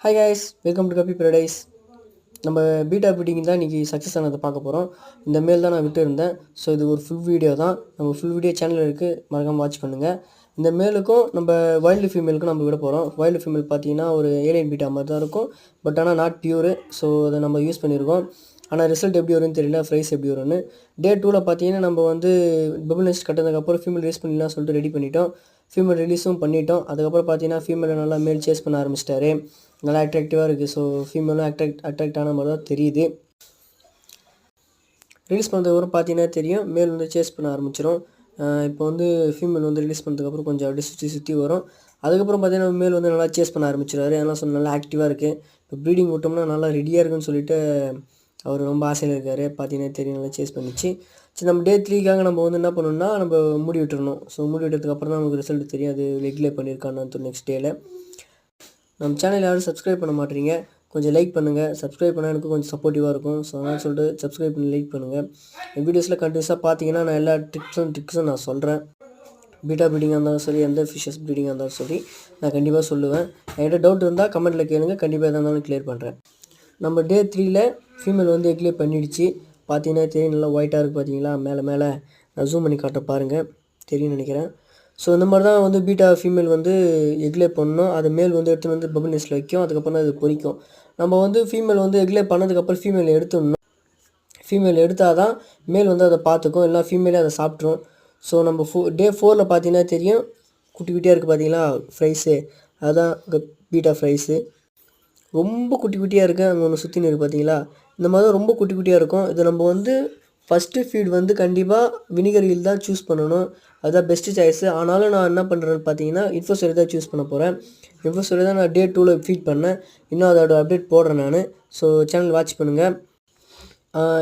Hi guys, welcome to கப்பி paradise. நம்ம beta beating தான் இன்றைக்கி சக்ஸஸ் ஆனதை பார்க்க போகிறோம். இந்த மேல் தான் நான் விட்டு இருந்தேன். ஸோ இது ஒரு ஃபுல் வீடியோ தான். நம்ம ஃபுல் வீடியோ சேனலில் இருக்குது, மறக்காமல் வாட்ச் பண்ணுங்கள். இந்த மேலுக்கும் நம்ம வைல்டு ஃபீமேலுக்கும் நம்ம விட போகிறோம். வைல்டு ஃபீமேல் பார்த்தீங்கன்னா ஒரு ஏலியன் பீட்டா மாதிரி தான் இருக்கும். பட் ஆனால் நாட் பியூரு. ஸோ அதை நம்ம யூஸ் பண்ணியிருக்கோம். ஆனால் ரிசல்ட் எப்படி வரும்னு தெரியல, ப்ரைஸ் எப்படி வரும்னு. டே 2ல் பார்த்தீங்கன்னா நம்ம வந்து பபிள் நெஸ்ட் கட்டினதுக்கப்புறம் ஃபீமேல் ரிலீஸ் பண்ணிடலாம் சொல்லிட்டு ரெடி பண்ணிட்டோம். ஃபீமேல் ரிலீஸும் பண்ணிட்டோம். அதுக்கப்புறம் பார்த்தீங்கன்னா ஃபீமேலை நல்லா மேல் சேஸ் பண்ண ஆரம்பிச்சிட்டாரு. நல்லா அட்ராக்டிவாக இருக்குது. ஸோ ஃபீமேலும் அட்ராக்ட் ஆன மாதிரி தான் தெரியுது. ரிலீஸ் பண்ணதுக்கப்புறம் பார்த்தீங்கன்னா தெரியும், மேல் வந்து சேஸ் பண்ண ஆரம்பிச்சிடும். இப்போ வந்து ஃபீமேல் வந்து ரிலீஸ் பண்ணதுக்கப்புறம் கொஞ்சம் அப்படி சுற்றி வரும். அதுக்கப்புறம் பார்த்தீங்கன்னா மேல் வந்து நல்லா சேஸ் பண்ண ஆரம்பிச்சிடுவார். அதெல்லாம் சொன்ன நல்லா ஆக்டிவாக இருக்குது. இப்போ ப்ரீடிங் விட்டோம்னா நல்லா ரெடியாக இருக்குன்னு சொல்லிட்டு அவர் ரொம்ப ஆசையில் இருக்கார். பார்த்தீங்கன்னா தெரியும், நல்லா சேஸ் பண்ணிச்சு. சரி, நம்ம டே 3க்காக நம்ம வந்து என்ன பண்ணணும்னா நம்ம மூடி விட்டுறணும். ஸோ மூடி விட்டதுக்கப்புறம் தான் நமக்கு ரிசல்ட் தெரியும், அது ரெகுலே பண்ணியிருக்கான்னு நெக்ஸ்ட் டேயில். நம்ம சேனல் யாரும் சப்ஸ்கிரைப் பண்ண மாட்டீங்க, கொஞ்சம் லைக் பண்ணுங்கள். சப்ஸ்கிரைப் பண்ணால் எனக்கு கொஞ்சம் சப்போர்ட்டிவாக இருக்கும். ஸோ அதனால் சொல்லிட்டு சப்ஸ்கிரைப் பண்ணி லைக் பண்ணுங்கள். என் வீடியோஸில் கண்டினியூஸாக பார்த்தீங்கன்னா நான் எல்லா ட்ரிக்ஸும் நான் சொல்கிறேன். பீட்டா ப்ரீடிங்காக இருந்தாலும் சரி, எந்த ஃபிஷஸ் ப்ரீடிங்காக இருந்தாலும் சரி, நான் கண்டிப்பாக சொல்லுவேன். என்கிட்ட டவுட் இருந்தால் கமெண்ட்டில் கேளுங்க, கண்டிப்பாக எதாக இருந்தாலும் கிளியர் பண்ணுறேன். நம்ம டே 3ல் ஃபீமேல் வந்து எக்லே பண்ணிடுச்சு. பார்த்தீங்கன்னா தெரியும், நல்லா ஒயிட்டாக இருக்குது. பார்த்தீங்களா, மேலே நான் ஜூம் பண்ணி காட்ட பாருங்கள், தெரியும்னு நினைக்கிறேன். ஸோ இந்த மாதிரி தான் வந்து பீட்டா ஃபீமேல் வந்து எக்லே பண்ணணும். அது மேல் வந்து எடுத்துகிட்டு வந்து பபிள் நெஸ்ட்டில் வைக்கும். அதுக்கப்புறம் தான் அது பொரிக்கும். நம்ம வந்து ஃபீமேல் வந்து எக்லே பண்ணதுக்கப்புறம் ஃபீமேல் எடுத்துடணும். ஃபீமேல் எடுத்தால் தான் மேல் வந்து அதை பார்த்துக்கும், இல்லை ஃபீமேலே அதை சாப்பிட்ரும். ஸோ நம்ம டே 4ல் பார்த்தீங்கன்னா தெரியும், குட்டி குட்டியாக இருக்குது. பார்த்தீங்களா ஃப்ரைஸு, அதுதான் பீட்டா ஃப்ரைஸு. ரொம்ப குட்டி குட்டியாக இருக்குது. அங்கே ஒன்று சுற்றின்னு இருக்குது பார்த்தீங்களா, இந்த மாதிரி தான் ரொம்ப குட்டி குட்டியாக இருக்கும். இது நம்ம வந்து ஃபஸ்ட்டு ஃபீட் வந்து கண்டிப்பாக வினிகர் ஹில் தான் சூஸ் பண்ணணும். அதுதான் பெஸ்ட்டு சாய்ஸு. ஆனாலும் நான் என்ன பண்ணுறேன்னு பார்த்தீங்கன்னா இன்ஃபோசரி தான் சூஸ் பண்ண போகிறேன். இன்ஃபோசரி தான் நான் டே 2ல் ஃபீட் பண்ணேன். இன்னும் அதோட அப்டேட் போடுறேன் நான். ஸோ சேனல் வாட்ச் பண்ணுங்கள்.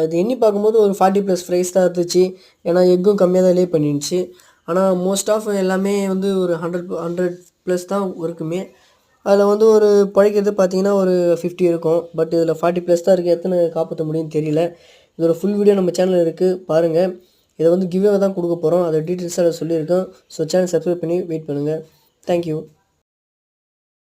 இது எண்ணி பார்க்கும்போது ஒரு 40+ ஃப்ரைஸ் தான் இருந்துச்சு. ஏன்னா எக்கும் கம்மியாக தான் லே பண்ணிடுச்சு. ஆனால் மோஸ்ட் ஆஃப் எல்லாமே வந்து ஒரு 100+ தான் இருக்குமே. அதில் வந்து ஒரு பழைக்கிறது பார்த்தீங்கன்னா ஒரு 50 இருக்கும். பட் இதில் 40+ தான் இருக்குது. எத்தனை காப்பாற்ற முடியும்னு தெரியல. இதோட ஃபுல் வீடியோ நம்ம சேனலில் இருக்குது, பாருங்கள். இதை வந்து கிவ்வே தான் கொடுக்க போகிறோம். அதை டீட்டெயில்ஸாக சொல்லியிருக்கோம். ஸோ சேனல் சப்ஸ்கிரைப் பண்ணி வெயிட் பண்ணுங்கள். தேங்க்யூ.